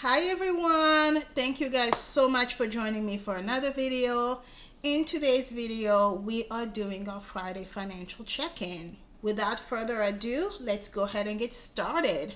Hi everyone, thank you guys so much for joining me for another video. In today's video we are doing our Friday financial check-in. Without further ado, let's go ahead and get started.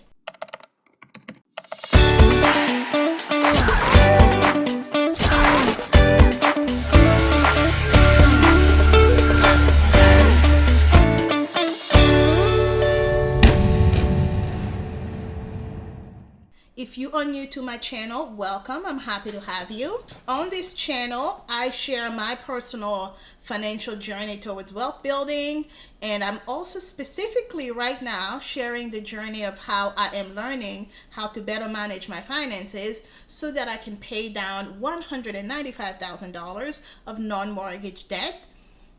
If you are new to my channel, welcome. I'm happy to have you. On this channel, I share my personal financial journey towards wealth building, and I'm also specifically right now sharing the journey of how I am learning how to better manage my finances so that I can pay down $195,000 of non-mortgage debt,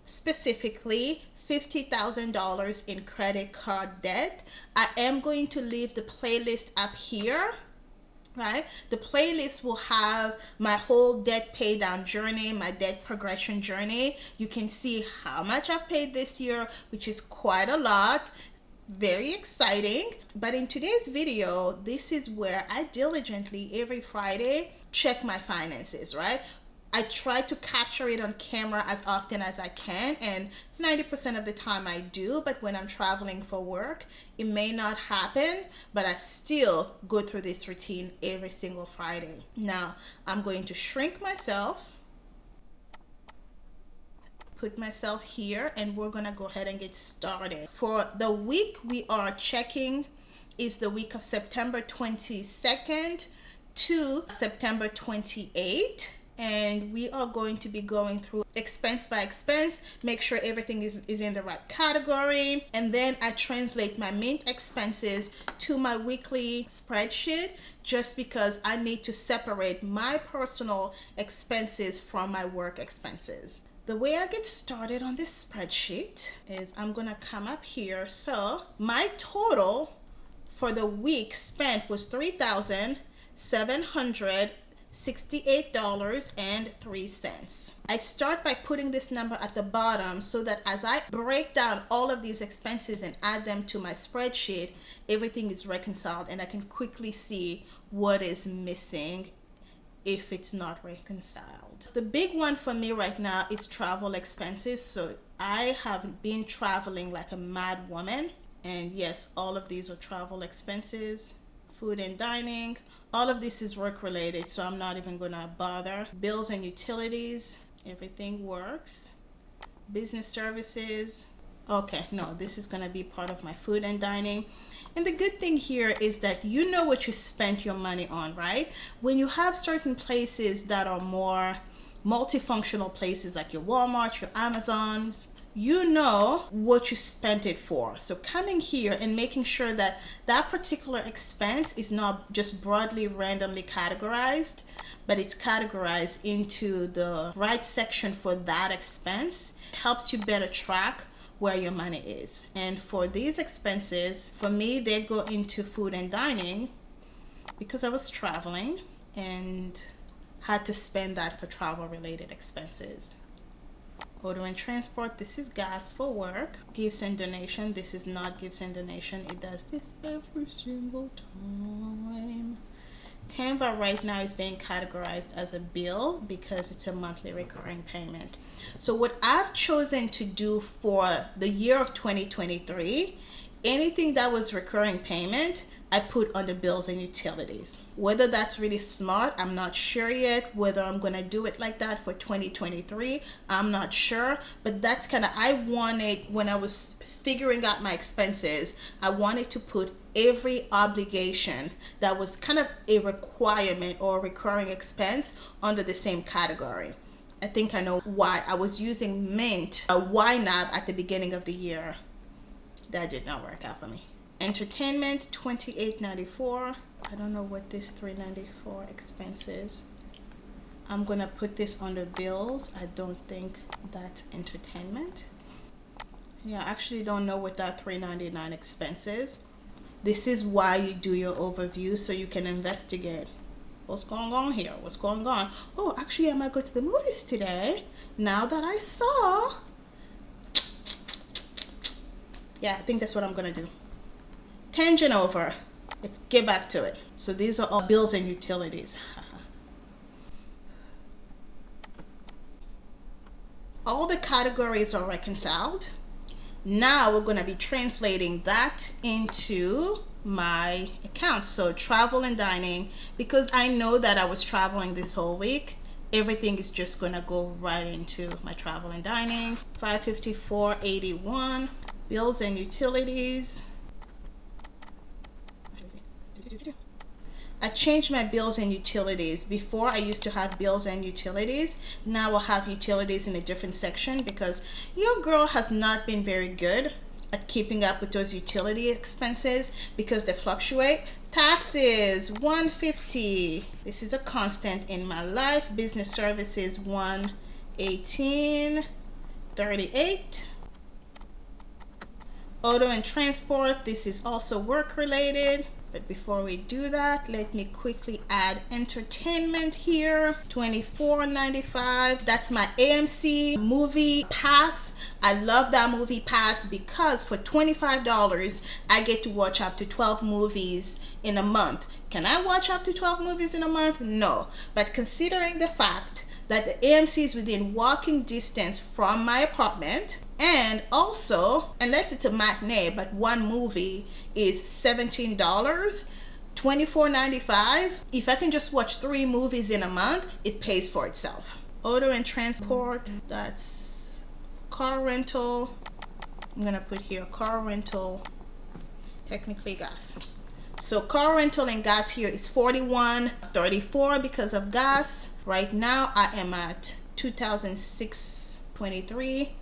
specifically $50,000 in credit card debt. I am going to leave the playlist up here. Right? The playlist will have my whole debt pay down journey, my debt progression journey. You can see how much I've paid this year, which is quite a lot. Very exciting. But in today's video, this is where I diligently every Friday check my finances, right? I try to capture it on camera as often as I can, and 90% of the time I do, but when I'm traveling for work, it may not happen, but I still go through this routine every single Friday. Now, I'm going to shrink myself, put myself here, and we're gonna go ahead and get started. For the week we are checking is the week of September 22nd to September 28th. And we are going to be going through expense by expense, make sure everything is in the right category. And then I translate my Mint expenses to my weekly spreadsheet just because I need to separate my personal expenses from my work expenses. The way I get started on this spreadsheet is I'm gonna come up here. So my total for the week spent was $3,768.03. I start by putting this number at the bottom so that as I break down all of these expenses and add them to my spreadsheet, everything is reconciled and I can quickly see what is missing if it's not reconciled. The big one for me right now is travel expenses. So I have been traveling like a mad woman, and yes, all of these are travel expenses. Food and dining, all of this is work related, so I'm not even gonna bother. Bills and utilities, everything works. Business services, okay, no, this is gonna be part of my food and dining. And the good thing here is that you know what you spent your money on, right? When you have certain places that are more multifunctional places like your Walmart, your Amazons, you know what you spent it for. So coming here and making sure that that particular expense is not just broadly randomly categorized, but it's categorized into the right section for that expense helps you better track where your money is. And for these expenses, for me, they go into food and dining because I was traveling and had to spend that for travel related expenses. Auto and transport, this is gas for work. Gifts and donation, this is not gifts and donation. It does this every single time. Canva right now is being categorized as a bill because it's a monthly recurring payment. So what I've chosen to do for the year of 2023, anything that was recurring payment, I put under bills and utilities. Whether that's really smart, I'm not sure yet. Whether I'm gonna do it like that for 2023, I'm not sure. But that's kind of, I wanted, when I was figuring out my expenses, I wanted to put every obligation that was kind of a requirement or a recurring expense under the same category. I think I know why. I was using Mint, a YNAB at the beginning of the year. That did not work out for me. Entertainment, $28.94. I don't know what this $3.94 expense is. I'm gonna put this under bills. I don't think that's entertainment. Yeah, I actually don't know what that $3.99 expense is. This is why you do your overview so you can investigate. What's going on here? What's going on? Oh, actually I might go to the movies today. Now that I saw. Yeah, I think that's what I'm gonna do. Tangent over. Let's get back to it. So these are all bills and utilities. All the categories are reconciled. Now we're going to be translating that into my account. So travel and dining, because I know that I was traveling this whole week, everything is just going to go right into my travel and dining. 554.81, bills and utilities. I changed my bills and utilities. Before I used to have bills and utilities. Now I'll have utilities in a different section because your girl has not been very good at keeping up with those utility expenses because they fluctuate. Taxes, $150. This is a constant in my life. Business services, $118.38. Auto and transport, this is also work related. But before we do that, let me quickly add entertainment here. $24.95. That's my AMC movie pass. I love that movie pass because for $25, I get to watch up to 12 movies in a month. Can I watch up to 12 movies in a month? No. But considering the fact that the AMC is within walking distance from my apartment, and also, unless it's a matinee, but one movie is $17, $24.95. If I can just watch 3 movies in a month, it pays for itself. Auto and transport, that's car rental. I'm gonna put here car rental, technically gas. So car rental and gas here is $41.34 because of gas. Right now I am at $2,623.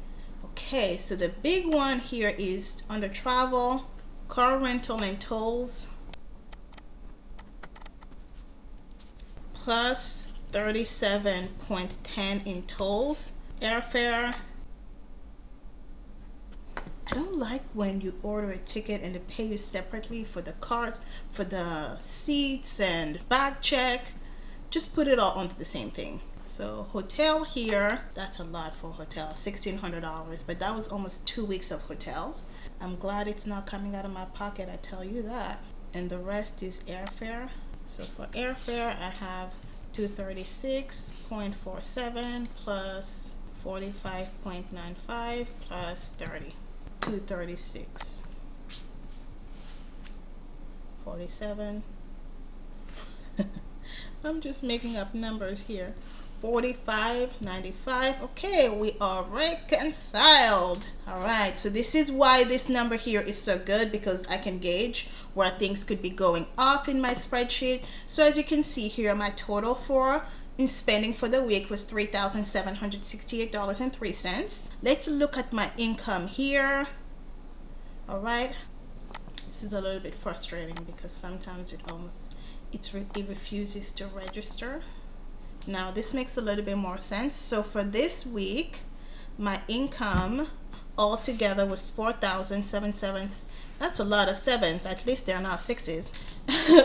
Okay, so the big one here is under travel, car rental and tolls, plus 37.10 in tolls. Airfare, I don't like when you order a ticket and they pay you separately for the cart, for the seats and bag check. Just put it all onto the same thing. So hotel here, that's a lot for hotel, $1,600, but that was almost 2 weeks of hotels. I'm glad it's not coming out of my pocket, I tell you that. And the rest is airfare. So for airfare, I have $236.47 plus 45.95 plus 30. 236. 47. I'm just making up numbers here. 45.95. Okay, we are reconciled. All right, so this is why this number here is so good, because I can gauge where things could be going off in my spreadsheet. So as you can see here, my total in spending for the week was $3,768.03. Let's look at my income here. All right, this is a little bit frustrating because sometimes it refuses to register. Now this makes a little bit more sense. So for this week, my income altogether was $4,077. That's a lot of sevens. At least they're not sixes.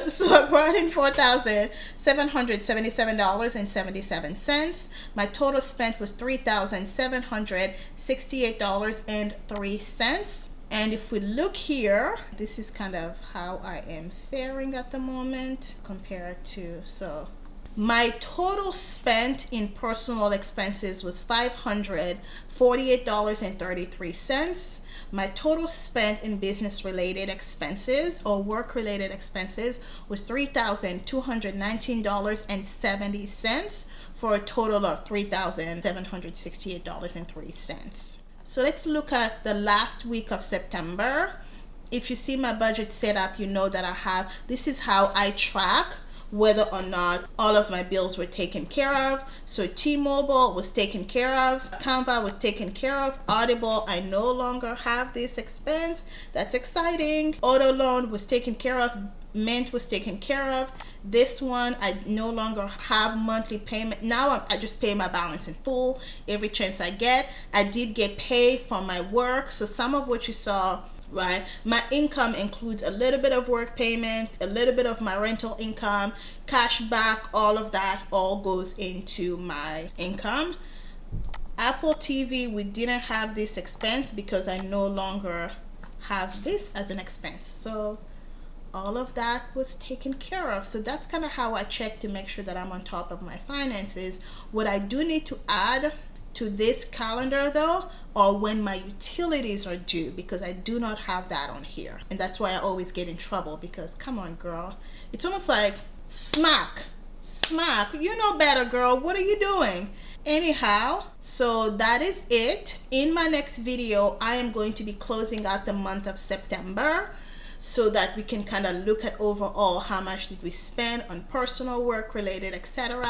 So I brought in $4,777.77. My total spent was $3,768.03. And if we look here, this is kind of how I am faring at the moment compared to, so my total spent in personal expenses was $548.33. My total spent in business related expenses or work related expenses was $3,219.70 for a total of $3,768.03. So let's look at the last week of September. If you see my budget set up, you know that this is how I track whether or not all of my bills were taken care of. So T-Mobile was taken care of, Canva was taken care of, Audible, I no longer have this expense. That's exciting. Auto loan was taken care of, Mint was taken care of. This one, I no longer have monthly payment. Now I just pay my balance in full every chance I get. I did get paid for my work, so some of what you saw, right, my income includes a little bit of work payment, a little bit of my rental income, cash back, all of that all goes into my income. Apple TV, we didn't have this expense because I no longer have this as an expense. So all of that was taken care of. So that's kind of how I check to make sure that I'm on top of my finances. What I do need to add to this calendar though are when my utilities are due, because I do not have that on here, and that's why I always get in trouble, because come on girl, it's almost like smack, you know better girl, what are you doing? Anyhow, so that is it. In my next video I am going to be closing out the month of September, so that we can kind of look at overall how much did we spend on personal, work related, etc.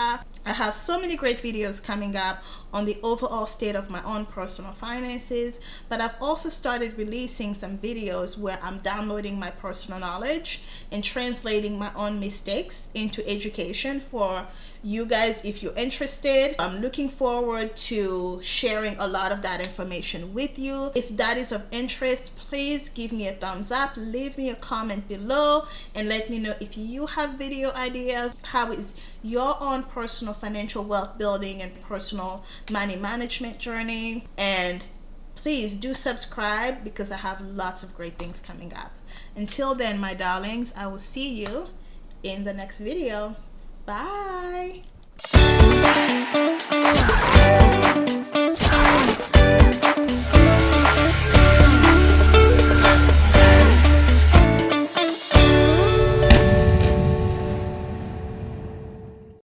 I have so many great videos coming up on the overall state of my own personal finances, but I've also started releasing some videos where I'm downloading my personal knowledge and translating my own mistakes into education for you guys if you're interested. I'm looking forward to sharing a lot of that information with you. If that is of interest, please give me a thumbs up, leave me a comment below, and let me know if you have video ideas. How is your own personal financial wealth building and personal money management journey? And please do subscribe, because I have lots of great things coming up. Until then, my darlings, I will see you in the next video. Bye.